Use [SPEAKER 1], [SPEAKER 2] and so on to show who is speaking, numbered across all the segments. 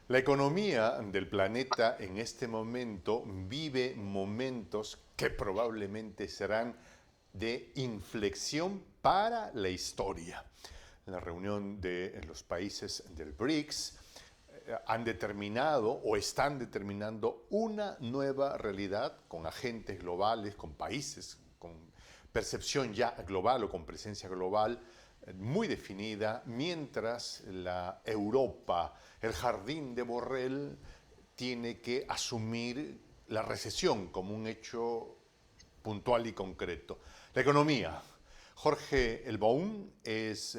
[SPEAKER 1] La economía del planeta en este momento vive momentos que probablemente serán de inflexión para la historia. La reunión de los países del BRICS han determinado o están determinando una nueva realidad con agentes globales, con países con percepción ya global o con presencia global muy definida, mientras la Europa, el jardín de Borrell, tiene que asumir la recesión como un hecho puntual y concreto. La economía. Jorge Elbaum es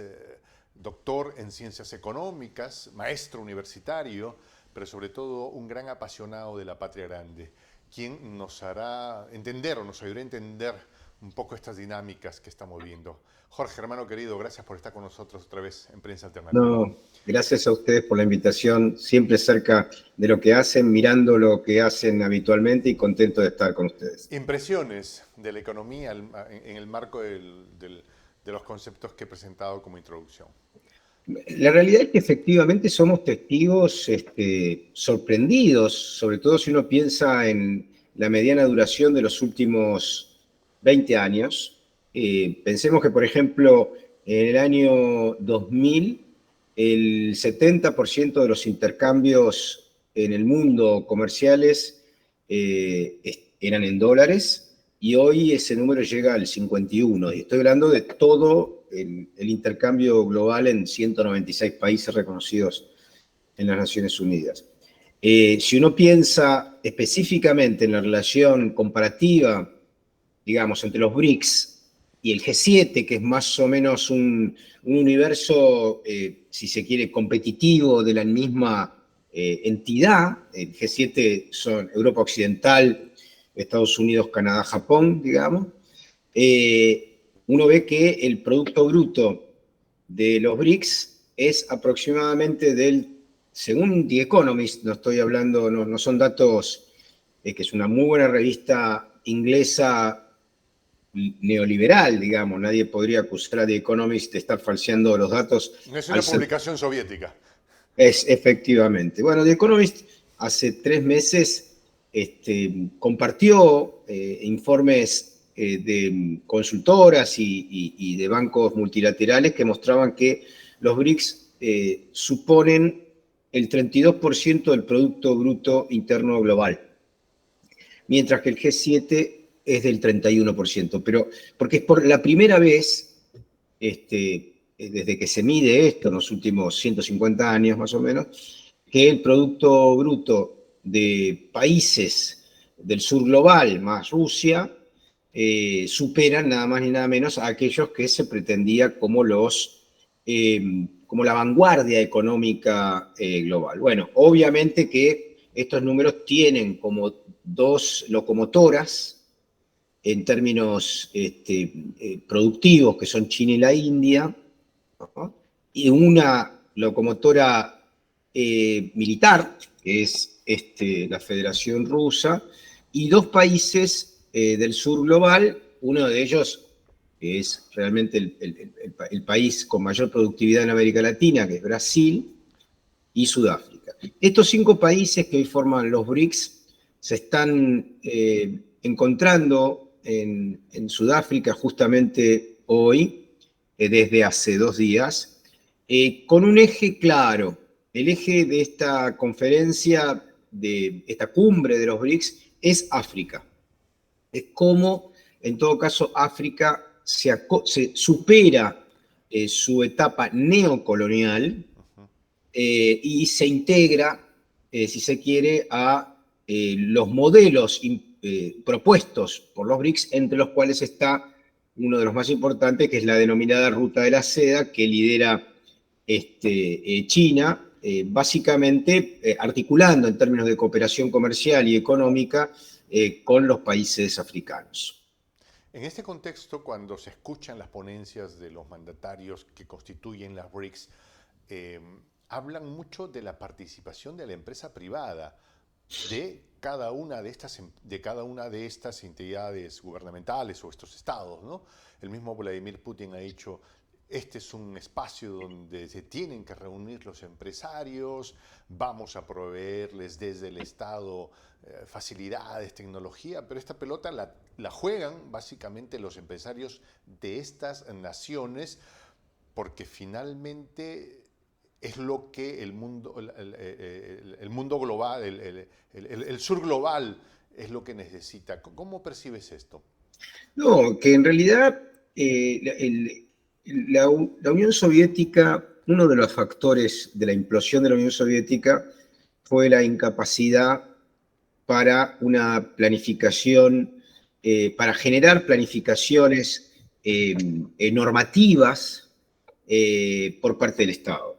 [SPEAKER 1] doctor en ciencias económicas, maestro universitario, pero sobre todo un gran apasionado de la patria grande, quien nos hará entender o nos ayudará a entender un poco estas dinámicas que estamos viendo. Jorge, hermano querido, gracias por estar con nosotros otra vez en Prensa Alternativa.
[SPEAKER 2] No, gracias a ustedes por la invitación, siempre cerca de lo que hacen, mirando lo que hacen habitualmente y contento de estar con ustedes.
[SPEAKER 1] Impresiones de la economía en el marco de los conceptos que he presentado como introducción.
[SPEAKER 2] La realidad es que efectivamente somos testigos sorprendidos, sobre todo si uno piensa en la mediana duración de los últimos 20 años. Pensemos que, por ejemplo, en el año 2000, el 70% de los intercambios en el mundo comerciales eran en dólares y hoy ese número llega al 51%. Y estoy hablando de todo el intercambio global en 196 países reconocidos en las Naciones Unidas. Si uno piensa específicamente en la relación comparativa, digamos, entre los BRICS y el G7, que es más o menos un universo, si se quiere, competitivo de la misma entidad. El G7 son Europa Occidental, Estados Unidos, Canadá, Japón, digamos. Uno ve que el Producto Bruto de los BRICS es aproximadamente según The Economist, no estoy hablando, no son datos, que es una muy buena revista inglesa neoliberal, digamos, nadie podría acusar a The Economist de estar falseando los datos
[SPEAKER 1] No es
[SPEAKER 2] al
[SPEAKER 1] una
[SPEAKER 2] ser.
[SPEAKER 1] publicación soviética.
[SPEAKER 2] Es efectivamente. Bueno, The Economist hace 3 meses compartió informes de consultoras y de bancos multilaterales que mostraban que los BRICS suponen el 32% del Producto Bruto Interno Global, mientras que el G7 es del 31%, pero porque es por la primera vez, desde que se mide esto en los últimos 150 años más o menos, que el Producto Bruto de países del sur global más Rusia superan nada más ni nada menos a aquellos que se pretendía como como la vanguardia económica global. Bueno, obviamente que estos números tienen como dos locomotoras en términos productivos, que son China y la India, ¿no? Y una locomotora militar, que es la Federación Rusa, y dos países del sur global, uno de ellos que es realmente el país con mayor productividad en América Latina, que es Brasil, y Sudáfrica. Estos 5 países que hoy forman los BRICS se están encontrando en Sudáfrica justamente hoy, desde hace 2 días, con un eje claro. El eje de esta conferencia, de esta cumbre de los BRICS, es África. Es cómo, en todo caso, África se supera su etapa neocolonial, y se integra, si se quiere, a los modelos propuestos por los BRICS, entre los cuales está uno de los más importantes, que es la denominada Ruta de la Seda, que lidera China, básicamente articulando en términos de cooperación comercial y económica con los países africanos.
[SPEAKER 1] En este contexto, cuando se escuchan las ponencias de los mandatarios que constituyen las BRICS, eh, hablan mucho de la participación de la empresa privada, de cada una de estas entidades gubernamentales o estos estados, ¿no? El mismo Vladimir Putin ha dicho, este es un espacio donde se tienen que reunir los empresarios, vamos a proveerles desde el Estado facilidades, tecnología, pero esta pelota la juegan básicamente los empresarios de estas naciones porque finalmente es lo que el mundo, el mundo global, el sur global es lo que necesita. ¿Cómo percibes esto?
[SPEAKER 2] No, que en realidad la Unión Soviética, uno de los factores de la implosión de la Unión Soviética fue la incapacidad para una planificación, para generar planificaciones normativas por parte del Estado.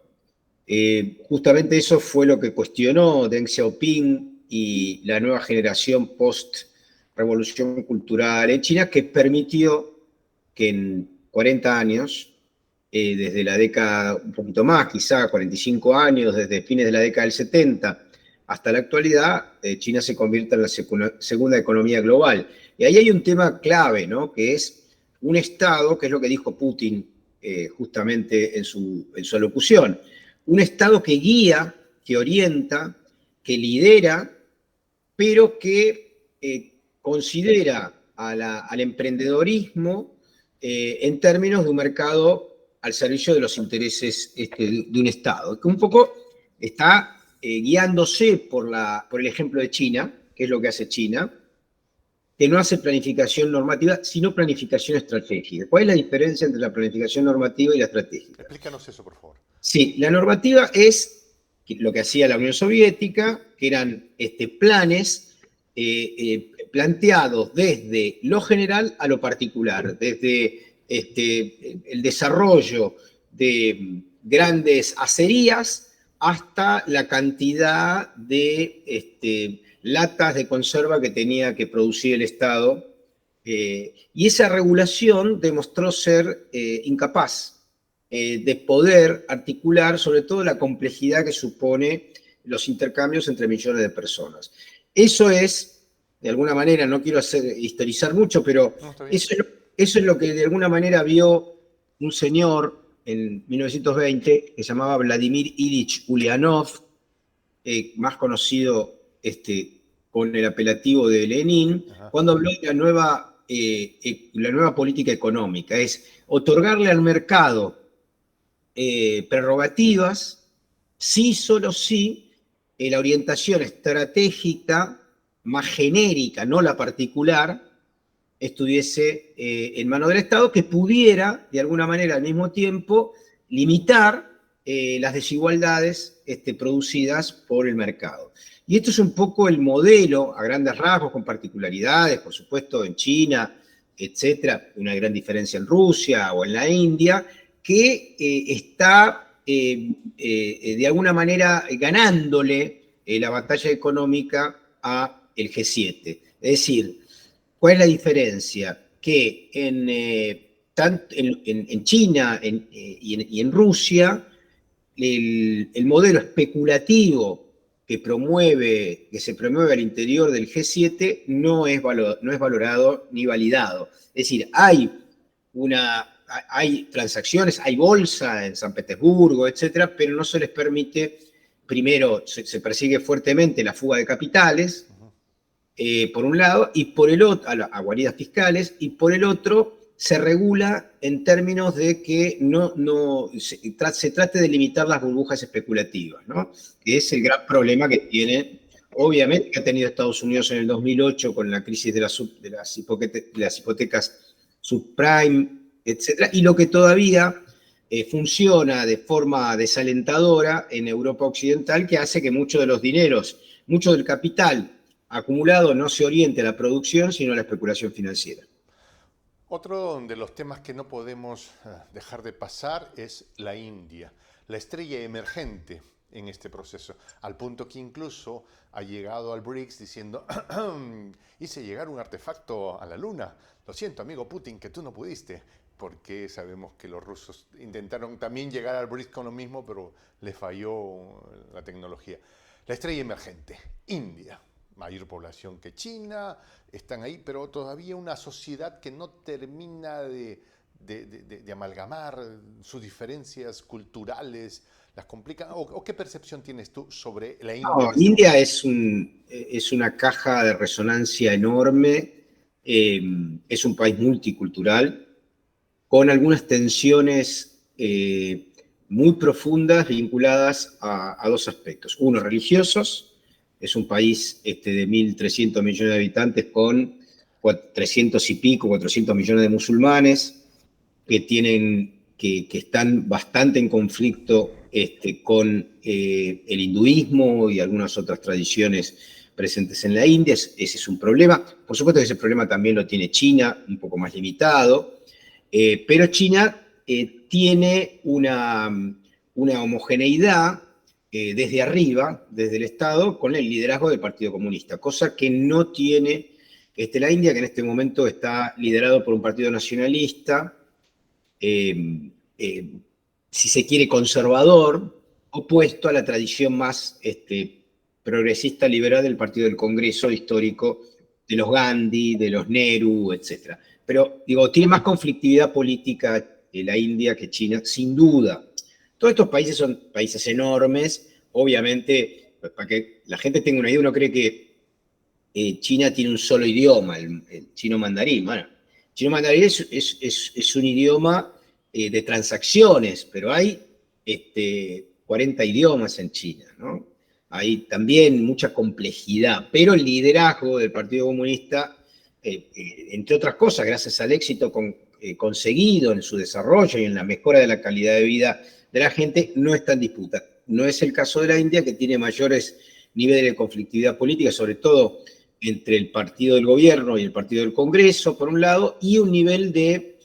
[SPEAKER 2] Justamente eso fue lo que cuestionó Deng Xiaoping y la nueva generación post-revolución cultural en China, que permitió que en 40 años, desde la década, un poquito más, quizá 45 años, desde fines de la década del 70 hasta la actualidad, China se convierta en la segunda economía global. Y ahí hay un tema clave, ¿no? Que es un Estado, que es lo que dijo Putin justamente en su alocución, un Estado que guía, que orienta, que lidera, pero que considera al emprendedorismo en términos de un mercado al servicio de los intereses de un Estado, que un poco está guiándose por el ejemplo de China, que es lo que hace China, que no hace planificación normativa, sino planificación estratégica. ¿Cuál es la diferencia entre la planificación normativa y la estratégica?
[SPEAKER 1] Explícanos eso, por favor.
[SPEAKER 2] Sí, la normativa es lo que hacía la Unión Soviética, que eran planes planteados desde lo general a lo particular, desde el desarrollo de grandes acerías hasta la cantidad de latas de conserva que tenía que producir el Estado. Y esa regulación demostró ser incapaz de poder articular sobre todo la complejidad que supone los intercambios entre millones de personas. Eso es, de alguna manera, no quiero historizar mucho, pero
[SPEAKER 1] No, está bien.
[SPEAKER 2] Eso es lo que de alguna manera vio un señor en 1920 que se llamaba Vladimir Ilich Ulyanov, más conocido con el apelativo de Lenin, cuando habló de la nueva política económica, es otorgarle al mercado prerrogativas, sí, solo sí, la orientación estratégica más genérica, no la particular, estuviese en manos del Estado, que pudiera, de alguna manera, al mismo tiempo, limitar las desigualdades producidas por el mercado. Y esto es un poco el modelo, a grandes rasgos, con particularidades, por supuesto, en China, etcétera, una gran diferencia en Rusia o en la India, que está de alguna manera ganándole la batalla económica a el G7. Es decir, ¿cuál es la diferencia? Que en China y en Rusia, el modelo especulativo que se promueve al interior del G7 no es valorado ni validado. Es decir, hay transacciones, hay bolsa en San Petersburgo, etcétera, pero no se les permite, primero, se persigue fuertemente la fuga de capitales, por un lado, y por el otro, a guaridas fiscales, y por el otro, se regula en términos de que se trate de limitar las burbujas especulativas, ¿no? Que es el gran problema que tiene, obviamente, que ha tenido Estados Unidos en el 2008 con la crisis de las hipotecas subprime, etcétera, y lo que todavía funciona de forma desalentadora en Europa Occidental, que hace que muchos de los dineros, mucho del capital acumulado no se oriente a la producción, sino a la especulación financiera.
[SPEAKER 1] Otro de los temas que no podemos dejar de pasar es la India, la estrella emergente en este proceso, al punto que incluso ha llegado al BRICS diciendo, hice llegar un artefacto a la luna, lo siento amigo Putin que tú no pudiste, porque sabemos que los rusos intentaron también llegar al BRICS con lo mismo, pero les falló la tecnología. La estrella emergente, India, mayor población que China, están ahí, pero todavía una sociedad que no termina de de amalgamar sus diferencias culturales, las complican? ¿O qué percepción tienes tú sobre la India
[SPEAKER 2] No,
[SPEAKER 1] en este
[SPEAKER 2] India
[SPEAKER 1] momento?
[SPEAKER 2] es una caja de resonancia enorme, es un país multicultural, con algunas tensiones muy profundas vinculadas a dos aspectos. Uno, religiosos. Es un país de 1.300 millones de habitantes con 300 y pico, 400 millones de musulmanes que están bastante en conflicto con el hinduismo y algunas otras tradiciones presentes en la India. Ese es un problema. Por supuesto que ese problema también lo tiene China, un poco más limitado. Pero China tiene una homogeneidad desde arriba, desde el Estado, con el liderazgo del Partido Comunista, cosa que no tiene la India, que en este momento está liderado por un partido nacionalista, eh, si se quiere, conservador, opuesto a la tradición más progresista liberal del Partido del Congreso histórico de los Gandhi, de los Nehru, etc. Pero, digo, tiene más conflictividad política la India que China, sin duda. Todos estos países son países enormes, obviamente, pues, para que la gente tenga una idea, uno cree que China tiene un solo idioma, el chino mandarín. Bueno, el chino mandarín es un idioma de transacciones, pero hay 40 idiomas en China, ¿no? Hay también mucha complejidad, pero el liderazgo del Partido Comunista, entre otras cosas, gracias al éxito conseguido en su desarrollo y en la mejora de la calidad de vida de la gente, no está en disputa. No es el caso de la India, que tiene mayores niveles de conflictividad política, sobre todo entre el partido del gobierno y el partido del Congreso, por un lado, y un nivel de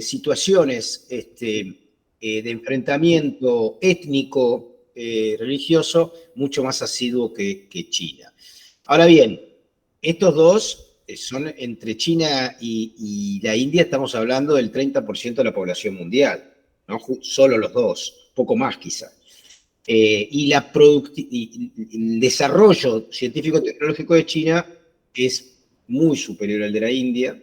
[SPEAKER 2] situaciones de enfrentamiento étnico, religioso, mucho más asiduo que China. Ahora bien, estos dos son entre China y la India, estamos hablando del 30% de la población mundial, ¿no? Solo los dos, poco más quizá. Y el desarrollo científico-tecnológico de China es muy superior al de la India,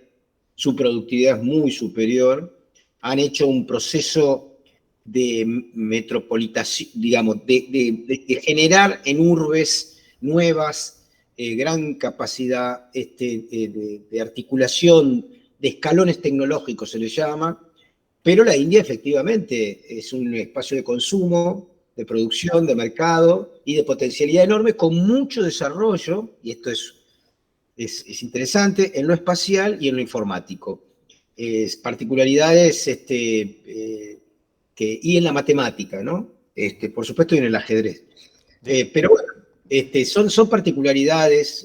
[SPEAKER 2] su productividad es muy superior, han hecho un proceso de metropolitación, digamos, de generar en urbes nuevas gran capacidad de articulación, de escalones tecnológicos se les llama, pero la India efectivamente es un espacio de consumo, de producción, de mercado y de potencialidad enorme con mucho desarrollo, y esto es interesante, en lo espacial y en lo informático. Particularidades y en la matemática, ¿no? Por supuesto, y en el ajedrez. Pero bueno, son particularidades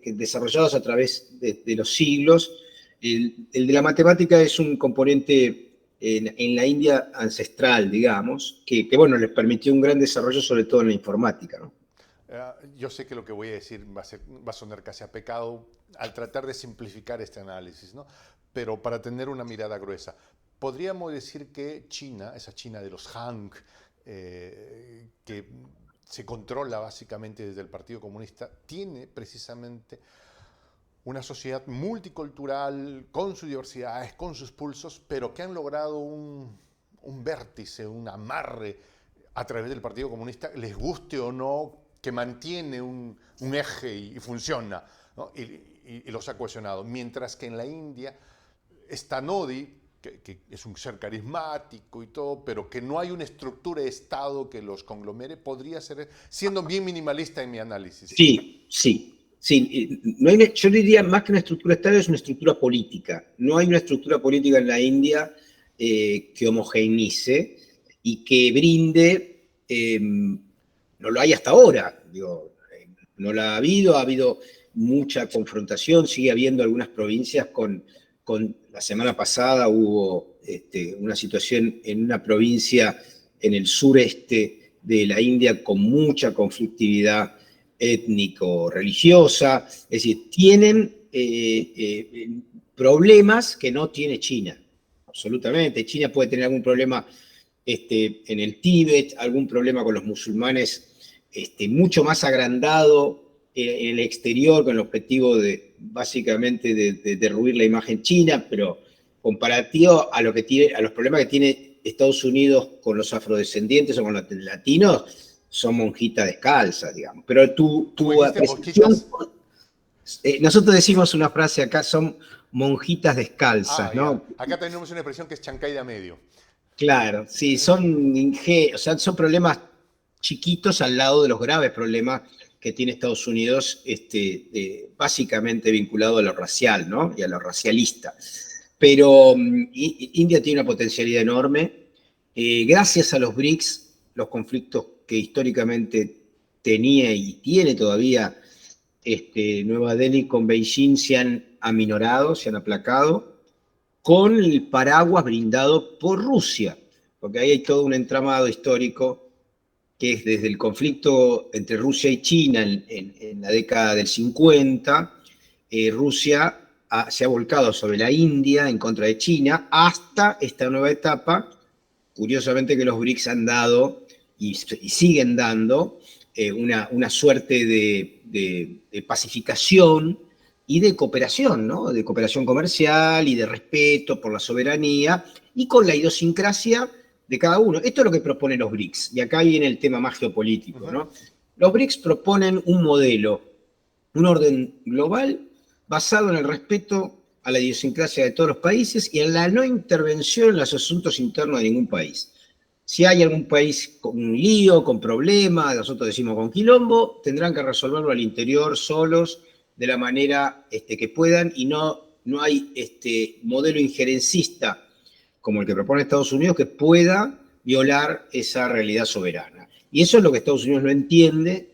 [SPEAKER 2] desarrolladas a través de los siglos. El de la matemática es un componente en la India ancestral, digamos, que, bueno, les permitió un gran desarrollo, sobre todo en la informática, ¿no?
[SPEAKER 1] Yo sé que lo que voy a decir va a sonar casi a pecado al tratar de simplificar este análisis, ¿no? Pero para tener una mirada gruesa, podríamos decir que China, esa China de los Han, que se controla básicamente desde el Partido Comunista, tiene precisamente una sociedad multicultural, con sus diversidades, con sus pulsos, pero que han logrado un vértice, un amarre a través del Partido Comunista, les guste o no, que mantiene un eje y funciona, ¿no? Y los ha cohesionado. Mientras que en la India está Modi, que es un ser carismático y todo, pero que no hay una estructura de Estado que los conglomere, podría ser, siendo bien minimalista en mi análisis.
[SPEAKER 2] Sí, sí. Sí, no hay, yo diría más que una estructura de Estado, es una estructura política. No hay una estructura política en la India que homogeneice y que brinde, no lo hay hasta ahora, digo, no la ha habido mucha confrontación, sigue habiendo algunas provincias con la semana pasada hubo una situación en una provincia en el sureste de la India con mucha conflictividad étnico-religiosa, es decir, tienen problemas que no tiene China, absolutamente. China puede tener algún problema en el Tíbet, algún problema con los musulmanes mucho más agrandado en el exterior con el objetivo básicamente de derruir la imagen china, pero comparativo a lo que tiene, a los problemas que tiene Estados Unidos con los afrodescendientes o con los latinos, son monjitas descalzas, digamos. Pero tu apreciación, nosotros decimos una frase acá, son monjitas descalzas, ¿no?
[SPEAKER 1] Acá tenemos una expresión que es chancay de a medio.
[SPEAKER 2] Claro, sí, o sea, son problemas chiquitos al lado de los graves problemas que tiene Estados Unidos, básicamente vinculado a lo racial, ¿no? Y a lo racialista. Pero India tiene una potencialidad enorme. Gracias a los BRICS, los conflictos que históricamente tenía y tiene todavía Nueva Delhi con Beijing se han aminorado, se han aplacado, con el paraguas brindado por Rusia, porque ahí hay todo un entramado histórico que es desde el conflicto entre Rusia y China en la década del 50, Rusia se ha volcado sobre la India en contra de China, hasta esta nueva etapa, curiosamente que los BRICS han dado y siguen dando una suerte de pacificación y de cooperación, ¿no? De cooperación comercial y de respeto por la soberanía y con la idiosincrasia de cada uno. Esto es lo que proponen los BRICS, y acá viene el tema más geopolítico, ¿no? Los BRICS proponen un modelo, un orden global basado en el respeto a la idiosincrasia de todos los países y en la no intervención en los asuntos internos de ningún país. Si hay algún país con un lío, con problemas, nosotros decimos con quilombo, tendrán que resolverlo al interior solos, de la manera que puedan, y no hay modelo injerencista como el que propone Estados Unidos que pueda violar esa realidad soberana. Y eso es lo que Estados Unidos no entiende,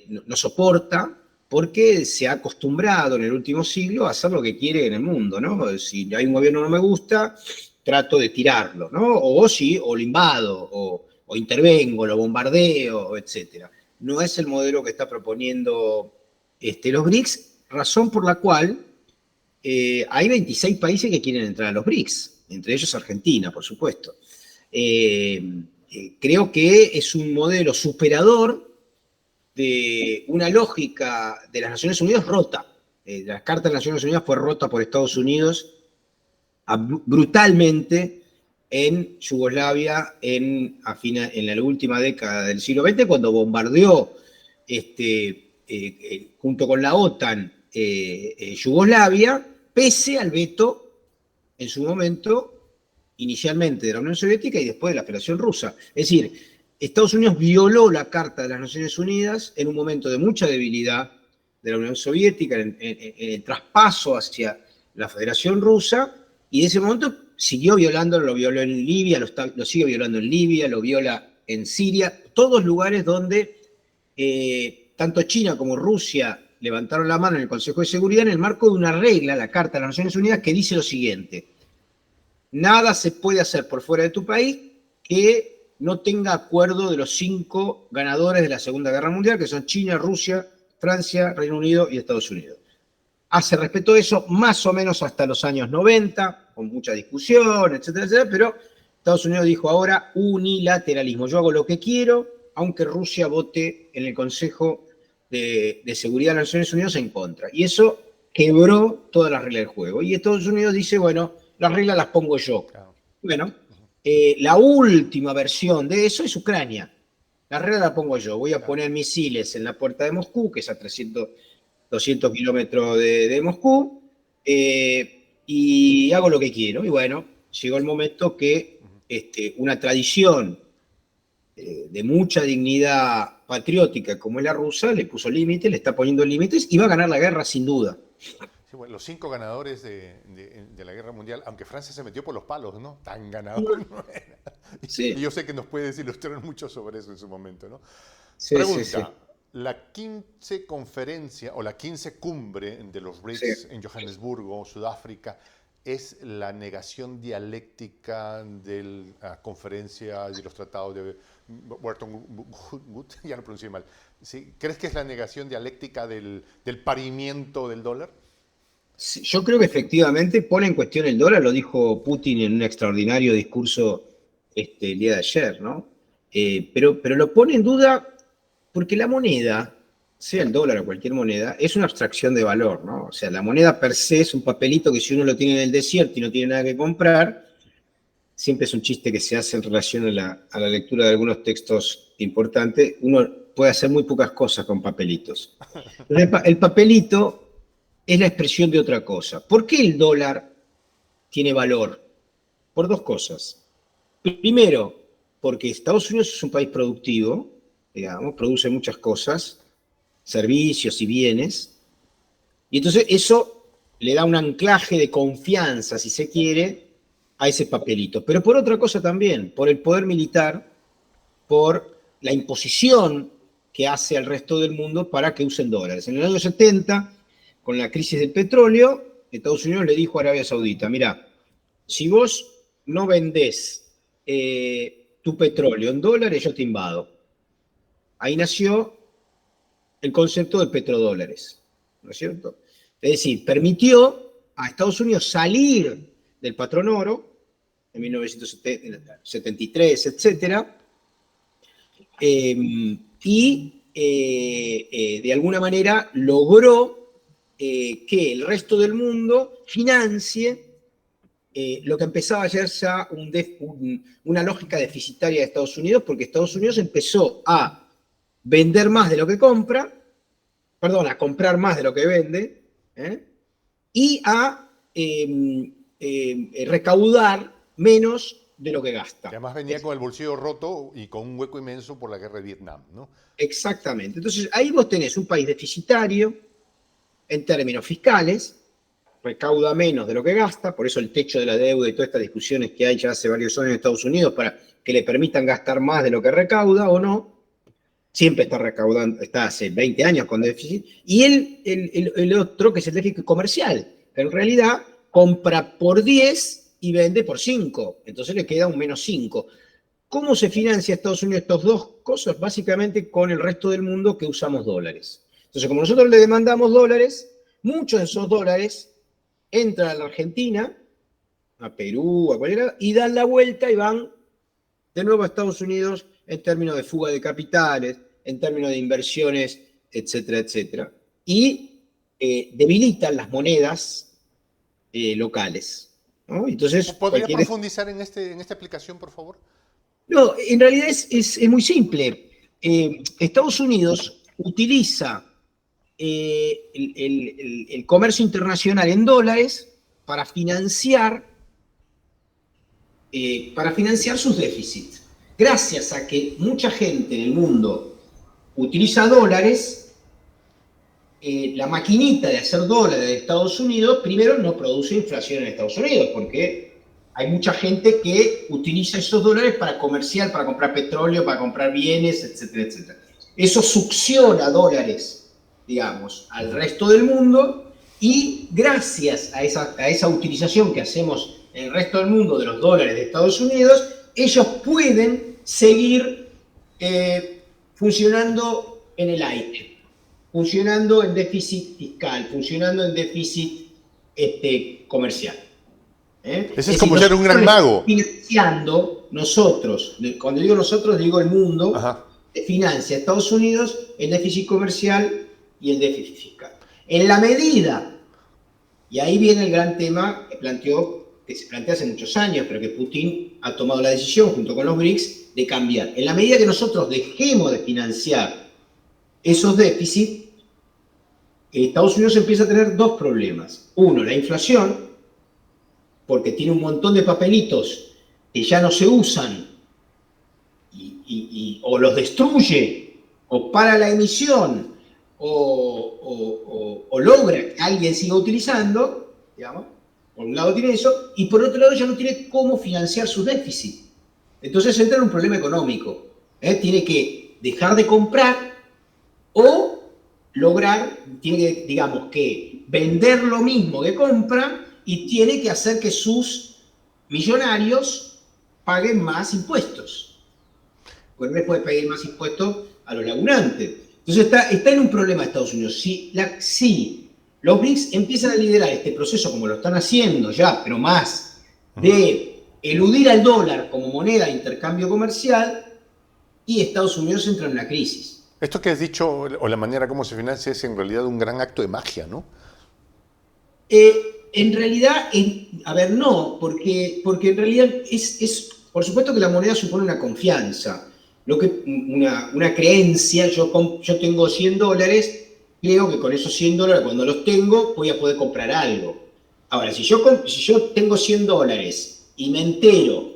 [SPEAKER 2] no soporta, porque se ha acostumbrado en el último siglo a hacer lo que quiere en el mundo, ¿no? Si hay un gobierno que no me gusta, trato de tirarlo, ¿no? O lo invado, o intervengo, lo bombardeo, etc. No es el modelo que está proponiendo los BRICS, razón por la cual hay 26 países que quieren entrar a los BRICS, entre ellos Argentina, por supuesto. Creo que es un modelo superador de una lógica de las Naciones Unidas rota. La Carta de las Naciones Unidas fue rota por Estados Unidos brutalmente en Yugoslavia en la última década del siglo XX, cuando bombardeó junto con la OTAN Yugoslavia, pese al veto en su momento inicialmente de la Unión Soviética y después de la Federación Rusa. Es decir, Estados Unidos violó la Carta de las Naciones Unidas en un momento de mucha debilidad de la Unión Soviética, en el traspaso hacia la Federación Rusa, y de ese momento siguió violándolo, lo violó en Libia, lo sigue violando en Libia, lo viola en Siria, todos lugares donde tanto China como Rusia levantaron la mano en el Consejo de Seguridad en el marco de una regla, la Carta de las Naciones Unidas, que dice lo siguiente: nada se puede hacer por fuera de tu país que no tenga acuerdo de los 5 ganadores de la Segunda Guerra Mundial, que son China, Rusia, Francia, Reino Unido y Estados Unidos. Se respetó eso más o menos hasta los años 90, con mucha discusión, etcétera, etcétera, pero Estados Unidos dijo ahora unilateralismo. Yo hago lo que quiero, aunque Rusia vote en el Consejo de Seguridad de las Naciones Unidas en contra. Y eso quebró todas las reglas del juego. Y Estados Unidos dice, bueno, las reglas las pongo yo. Claro. Bueno, la última versión de eso es Ucrania. La regla la pongo yo. Voy a poner misiles en la puerta de Moscú, que es a 200 kilómetros de Moscú, y hago lo que quiero. Y bueno, llegó el momento que una tradición de mucha dignidad patriótica como es la rusa le puso límites, le está poniendo límites y va a ganar la guerra sin duda.
[SPEAKER 1] Sí, bueno, los 5 ganadores de la guerra mundial, aunque Francia se metió por los palos, ¿no? Tan ganador no era. Sí. Y yo sé que nos puedes ilustrar mucho sobre eso en su momento, ¿no? Sí, pregunta, sí. La 15 conferencia o la 15 cumbre de los BRICS en Johannesburgo, Sudáfrica, ¿es la negación dialéctica de la conferencia de los tratados de Bretton Woods? Ya lo pronuncié mal. ¿Sí? ¿Crees que es la negación dialéctica del parimiento del dólar?
[SPEAKER 2] Sí, yo creo que efectivamente pone en cuestión el dólar, lo dijo Putin en un extraordinario discurso el día de ayer, ¿no? Pero lo pone en duda porque la moneda sea el dólar o cualquier moneda, es una abstracción de valor, ¿no? O sea, la moneda per se es un papelito que si uno lo tiene en el desierto y no tiene nada que comprar, siempre es un chiste que se hace en relación a la lectura de algunos textos importantes, uno puede hacer muy pocas cosas con papelitos. El papelito es la expresión de otra cosa. ¿Por qué el dólar tiene valor? Por dos cosas. Primero, porque Estados Unidos es un país productivo, digamos, produce muchas cosas, servicios y bienes, y entonces eso le da un anclaje de confianza, si se quiere, a ese papelito. Pero por otra cosa también, por el poder militar, por la imposición que hace al resto del mundo para que usen dólares. En el año 70, con la crisis del petróleo, Estados Unidos le dijo a Arabia Saudita, mira, si vos no vendés tu petróleo en dólares, yo te invado. Ahí nació el concepto de petrodólares, ¿no es cierto? Es decir, permitió a Estados Unidos salir del patrón oro en 1973, etcétera, y de alguna manera logró que el resto del mundo financie lo que empezaba a ser ya una lógica deficitaria de Estados Unidos, porque Estados Unidos empezó a vender más de lo que compra, perdón, a comprar más de lo que vende, y a recaudar menos de lo que gasta.
[SPEAKER 1] Que además venía con el bolsillo roto y con un hueco inmenso por la guerra de Vietnam, ¿no?
[SPEAKER 2] Exactamente. Entonces, ahí vos tenés un país deficitario en términos fiscales, recauda menos de lo que gasta, por eso el techo de la deuda y todas estas discusiones que hay ya hace varios años en Estados Unidos para que le permitan gastar más de lo que recauda o no, siempre está recaudando, está hace 20 años con déficit, y el otro que es el déficit comercial, que en realidad compra por 10 y vende por 5, entonces le queda un menos 5. ¿Cómo se financia Estados Unidos estas dos cosas? Básicamente con el resto del mundo que usamos dólares. Entonces, como nosotros le demandamos dólares, muchos de esos dólares entran a la Argentina, a Perú, a cualquiera, y dan la vuelta y van de nuevo a Estados Unidos en términos de fuga de capitales, en términos de inversiones, etcétera, etcétera. Y debilitan las monedas locales, ¿no? Entonces,
[SPEAKER 1] ¿Podría profundizar en esta explicación, por favor?
[SPEAKER 2] No, en realidad es muy simple. Estados Unidos utiliza el comercio internacional en dólares para financiar sus déficits. Gracias a que mucha gente en el mundo utiliza dólares, la maquinita de hacer dólares de Estados Unidos, primero no produce inflación en Estados Unidos, porque hay mucha gente que utiliza esos dólares para comerciar, para comprar petróleo, para comprar bienes, etcétera, etcétera. Eso succiona dólares, digamos, al resto del mundo, y gracias a esa utilización que hacemos en el resto del mundo de los dólares de Estados Unidos, ellos pueden seguir funcionando en el aire, funcionando en déficit fiscal, funcionando en déficit comercial.
[SPEAKER 1] Ese es como ser un gran mago.
[SPEAKER 2] Financiando nosotros, cuando digo nosotros, digo el mundo, financia a Estados Unidos el déficit comercial y el déficit fiscal. En la medida, y ahí viene el gran tema que se plantea hace muchos años, pero que Putin ha tomado la decisión junto con los BRICS de cambiar. En la medida que nosotros dejemos de financiar esos déficits, Estados Unidos empieza a tener dos problemas. Uno, la inflación, porque tiene un montón de papelitos que ya no se usan o los destruye o para la emisión o logra que alguien siga utilizando, digamos. Por un lado tiene eso, y por otro lado ya no tiene cómo financiar su déficit. Entonces entra en un problema económico. Tiene que dejar de comprar o tiene que, digamos, que vender lo mismo que compra, y tiene que hacer que sus millonarios paguen más impuestos. Porque no les puede pagar más impuestos a los laburantes. Entonces está en un problema Estados Unidos. Si los BRICS empiezan a liderar este proceso como lo están haciendo ya, pero más, de eludir al dólar como moneda de intercambio comercial, y Estados Unidos entra en una crisis.
[SPEAKER 1] Esto que has dicho, o la manera como se financia, es en realidad un gran acto de magia, ¿no?
[SPEAKER 2] En realidad, a ver, no, porque en realidad por supuesto que la moneda supone una confianza, una creencia. Yo tengo $100, creo que con esos $100, cuando los tengo, voy a poder comprar algo. Ahora, si yo tengo $100 y me entero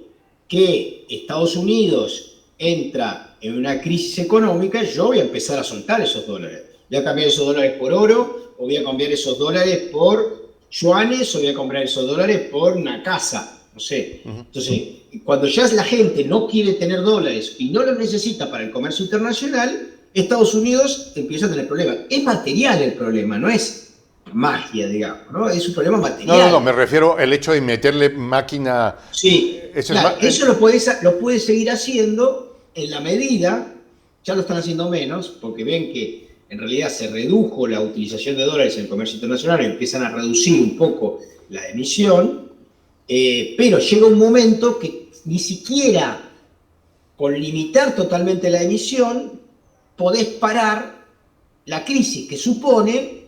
[SPEAKER 2] que Estados Unidos entra en una crisis económica, yo voy a empezar a soltar esos dólares. Voy a cambiar esos dólares por oro, o voy a cambiar esos dólares por yuanes, o voy a comprar esos dólares por una casa, no sé. Entonces, cuando ya la gente no quiere tener dólares y no los necesita para el comercio internacional, Estados Unidos empieza a tener problemas. Es material el problema, no es magia, digamos, ¿no? Es un problema
[SPEAKER 1] No,
[SPEAKER 2] material.
[SPEAKER 1] me refiero al hecho de meterle máquina.
[SPEAKER 2] Sí,
[SPEAKER 1] Eso es
[SPEAKER 2] claro, eso lo puede seguir haciendo en la medida, ya lo están haciendo menos, porque ven que en realidad se redujo la utilización de dólares en el comercio internacional y empiezan a reducir un poco la emisión, pero llega un momento que ni siquiera con limitar totalmente la emisión podés parar la crisis que supone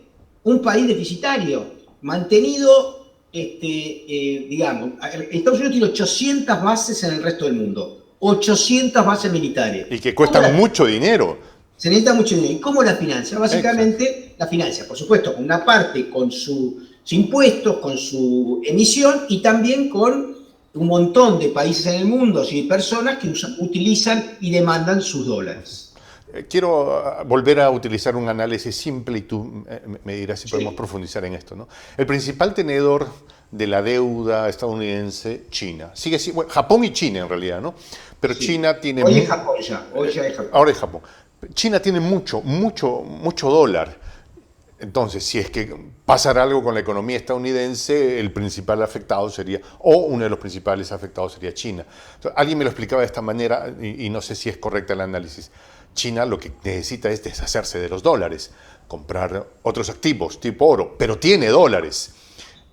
[SPEAKER 2] un país deficitario, mantenido, digamos, Estados Unidos tiene 800 bases en el resto del mundo, 800 bases militares.
[SPEAKER 1] y que cuestan mucho dinero.
[SPEAKER 2] Se necesita mucho dinero. ¿Y cómo la financia?
[SPEAKER 1] Exacto.
[SPEAKER 2] Básicamente la financia, por supuesto, con una parte con sus impuestos, con su emisión y también con un montón de países en el mundo y personas que utilizan y demandan sus dólares.
[SPEAKER 1] Quiero volver a utilizar un análisis simple y tú me dirás si podemos
[SPEAKER 2] Sí.
[SPEAKER 1] profundizar en esto, ¿no? El principal tenedor de la deuda estadounidense, China. Sigue siendo, bueno, Japón y China en realidad, ¿no? Pero
[SPEAKER 2] Sí.
[SPEAKER 1] China tiene...
[SPEAKER 2] Hoy es Japón ya, hoy ya es Japón.
[SPEAKER 1] Ahora es Japón. China tiene mucho dólar. Entonces, si es que pasara algo con la economía estadounidense, el principal afectado sería, o uno de los principales afectados sería China. Entonces, alguien me lo explicaba de esta manera y no sé si es correcta el análisis. China lo que necesita es deshacerse de los dólares, comprar otros activos tipo oro, pero tiene dólares.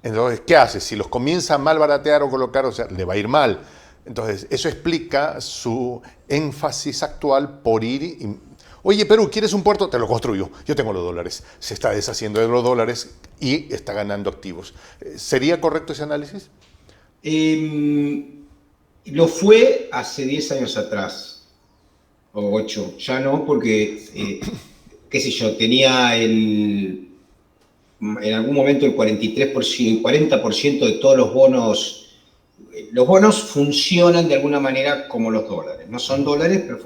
[SPEAKER 1] Entonces, ¿qué hace? Si los comienza a malbaratear o colocar, o sea, le va a ir mal. Entonces, eso explica su énfasis actual por ir y, oye, Perú, ¿quieres un puerto? Te lo construyo. Yo tengo los dólares. Se está deshaciendo de los dólares y está ganando activos. ¿Sería correcto ese análisis?
[SPEAKER 2] Lo fue hace 10 años atrás, o 8, ya no, porque, qué sé yo, tenía en algún momento el 43%, el 40% de todos los bonos. Los bonos funcionan de alguna manera como los dólares. No son dólares, pero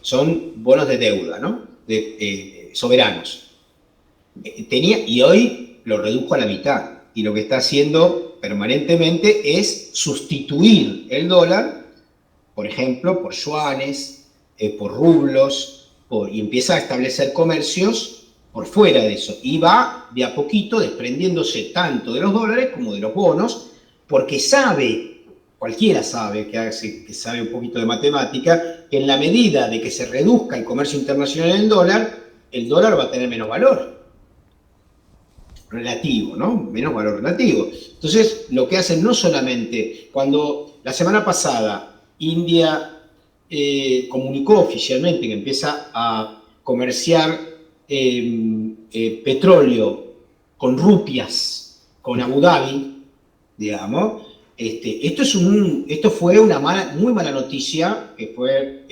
[SPEAKER 2] son bonos de deuda, ¿no? Soberanos. Y hoy lo redujo a la mitad. Y lo que está haciendo permanentemente es sustituir el dólar, por ejemplo, por yuanes, por rublos, y empieza a establecer comercios por fuera de eso. Y va de a poquito desprendiéndose tanto de los dólares como de los bonos, porque cualquiera sabe, que sabe un poquito de matemática, que en la medida de que se reduzca el comercio internacional en el dólar va a tener menos valor relativo, ¿no? Menos valor relativo. Entonces, lo que hacen no solamente, cuando la semana pasada India comunicó oficialmente que empieza a comerciar petróleo con rupias, con Abu Dhabi, digamos, esto fue una muy mala noticia que fue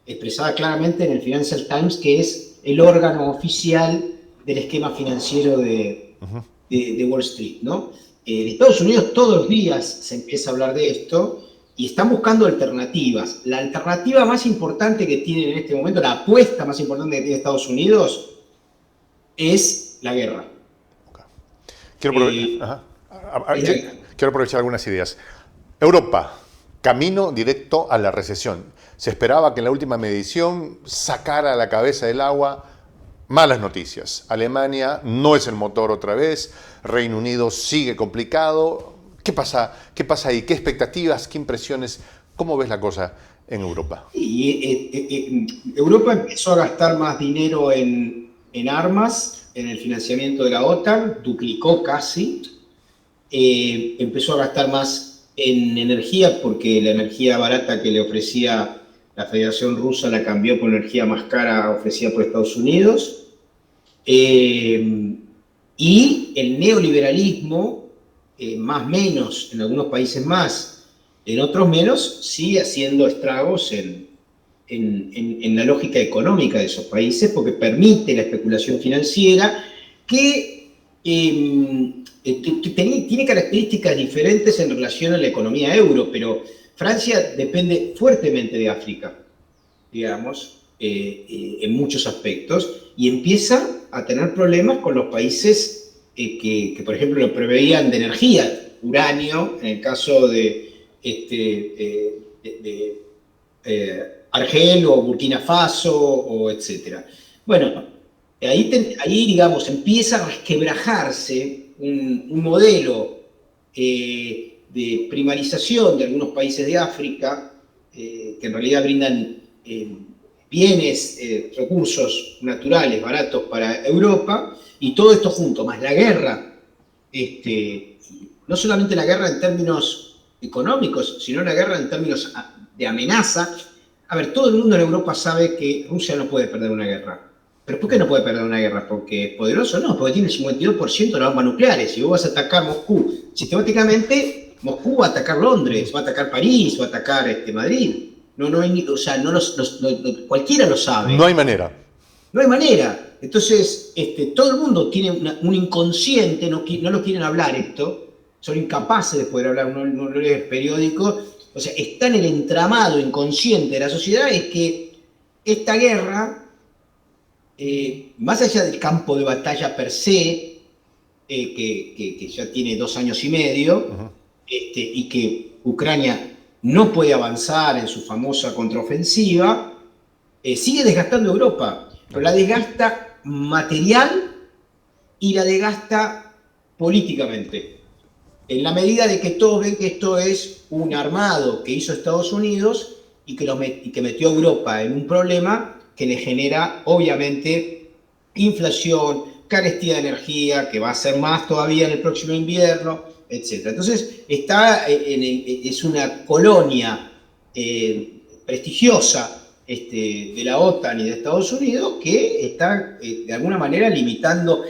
[SPEAKER 2] expresada claramente en el Financial Times, que es el órgano oficial del esquema financiero de Wall Street, ¿no? En Estados Unidos todos los días se empieza a hablar de esto y están buscando alternativas. La alternativa más importante que tienen en este momento, la apuesta más importante que tiene Estados Unidos, es la guerra.
[SPEAKER 1] Quiero aprovechar algunas ideas. Europa, camino directo a la recesión. Se esperaba que en la última medición sacara la cabeza del agua. Malas noticias. Alemania no es el motor otra vez. Reino Unido sigue complicado. ¿Qué pasa ahí? ¿Qué expectativas? ¿Qué impresiones? ¿Cómo ves la cosa en Europa?
[SPEAKER 2] Europa empezó a gastar más dinero en armas, en el financiamiento de la OTAN, duplicó casi. Empezó a gastar más en energía porque la energía barata que le ofrecía la Federación Rusa la cambió por energía más cara ofrecida por Estados Unidos. Y el neoliberalismo, más o menos en algunos países más, en otros menos, sigue haciendo estragos en la lógica económica de esos países, porque permite la especulación financiera que tiene características diferentes en relación a la economía euro, pero Francia depende fuertemente de África, digamos, en muchos aspectos, y empieza a tener problemas con los países que, por ejemplo, lo preveían de energía, uranio, en el caso de Argel o Burkina Faso, o etc. Bueno, ahí, digamos, empieza a resquebrajarse un modelo de primarización de algunos países de África, que en realidad brindan bienes, recursos naturales baratos para Europa, y todo esto junto, más la guerra, no solamente la guerra en términos económicos, sino la guerra en términos de amenaza. A ver, todo el mundo en Europa sabe que Rusia no puede perder una guerra. ¿Pero por qué no puede perder una guerra? ¿Porque es poderoso? No, porque tiene el 52% de las bombas nucleares. Si vos vas a atacar Moscú, sistemáticamente Moscú va a atacar Londres, va a atacar París, va a atacar Madrid. No hay, o sea, cualquiera lo sabe.
[SPEAKER 1] No hay manera.
[SPEAKER 2] No hay manera. Entonces, todo el mundo tiene un inconsciente, no lo quieren hablar esto, son incapaces de poder hablar, uno lee el periódico, o sea, está en el entramado inconsciente de la sociedad, es que esta guerra, más allá del campo de batalla per se, que ya tiene 2 años y medio, y que Ucrania no puede avanzar en su famosa contraofensiva, sigue desgastando Europa, pero la desgasta material y la desgasta políticamente. En la medida de que todos ven que esto es un armado que hizo Estados Unidos y que metió a Europa en un problema que le genera, obviamente, inflación, carestía de energía, que va a ser más todavía en el próximo invierno, etc. Entonces, es una colonia prestigiosa de la OTAN y de Estados Unidos que está, de alguna manera, limitando. O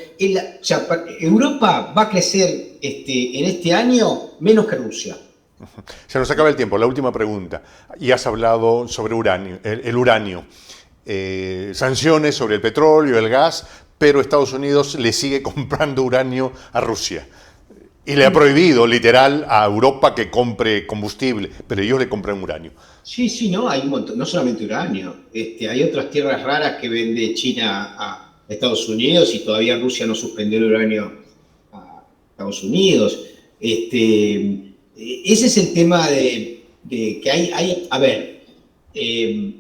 [SPEAKER 2] sea, Europa va a crecer en este año menos que Rusia.
[SPEAKER 1] Se nos acaba el tiempo. La última pregunta. Y has hablado sobre uranio, el uranio. Sanciones sobre el petróleo, el gas, pero Estados Unidos le sigue comprando uranio a Rusia. Y le ha prohibido, literal, a Europa que compre combustible, pero ellos le compran uranio.
[SPEAKER 2] Sí, no, hay un montón, no solamente uranio. Hay otras tierras raras que vende China a Estados Unidos, y todavía Rusia no suspendió el uranio a Estados Unidos. Ese es el tema de que hay. A ver,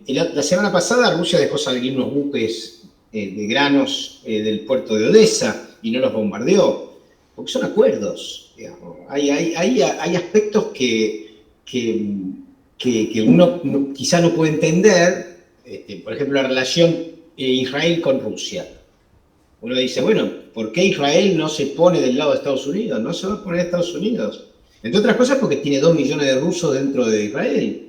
[SPEAKER 2] la semana pasada Rusia dejó salir unos buques de granos del puerto de Odessa y no los bombardeó, porque son acuerdos, digamos. Hay aspectos que uno quizá no puede entender, por ejemplo, la relación Israel con Rusia. Uno dice, bueno, ¿por qué Israel no se pone del lado de Estados Unidos? No se va a poner de Estados Unidos. Entre otras cosas porque tiene 2 millones de rusos dentro de Israel,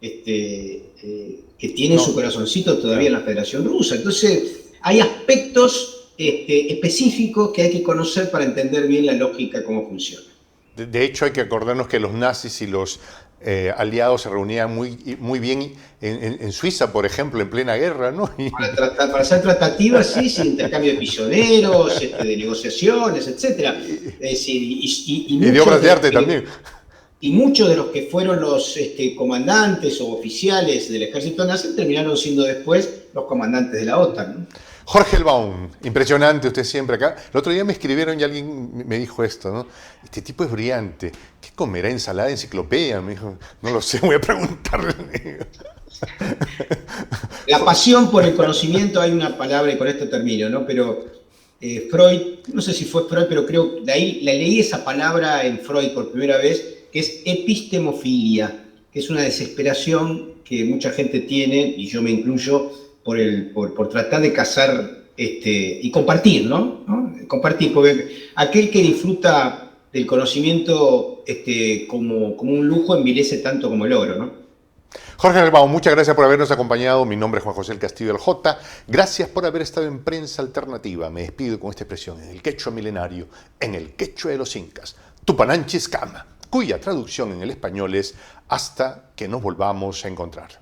[SPEAKER 2] que tienen su corazoncito todavía en la Federación Rusa. Entonces, hay aspectos específicos que hay que conocer para entender bien la lógica, cómo funciona.
[SPEAKER 1] De hecho, hay que acordarnos que los nazis y los aliados se reunían muy bien en Suiza, por ejemplo, en plena guerra, ¿no?
[SPEAKER 2] Para hacer tratativas, sí, sin intercambio de prisioneros, de negociaciones, etc. Es decir,
[SPEAKER 1] y de obras de arte también.
[SPEAKER 2] Y muchos de los que fueron los comandantes o oficiales del ejército nazi terminaron siendo después los comandantes de la OTAN, ¿no?
[SPEAKER 1] Jorge Elbaum, impresionante usted siempre acá. El otro día me escribieron y alguien me dijo esto, ¿no? Este tipo es brillante. ¿Qué comerá? ¿Ensalada de enciclopedia? Me dijo, no lo sé, voy a preguntarle.
[SPEAKER 2] La pasión por el conocimiento, hay una palabra, y con esto termino, ¿no? Pero Freud, no sé si fue Freud, pero creo, de ahí leí esa palabra en Freud por primera vez, que es epistemofilia, que es una desesperación que mucha gente tiene, y yo me incluyo, por tratar de cazar y compartir, ¿no? Compartir, porque aquel que disfruta del conocimiento como un lujo envilece tanto como el oro, ¿no?
[SPEAKER 1] Jorge Albao, muchas gracias por habernos acompañado. Mi nombre es Juan José El Castillo del J. Gracias por haber estado en Prensa Alternativa. Me despido con esta expresión, en el quechua milenario, en el quechua de los incas, Tupananchis Kama, cuya traducción en el español es hasta que nos volvamos a encontrar.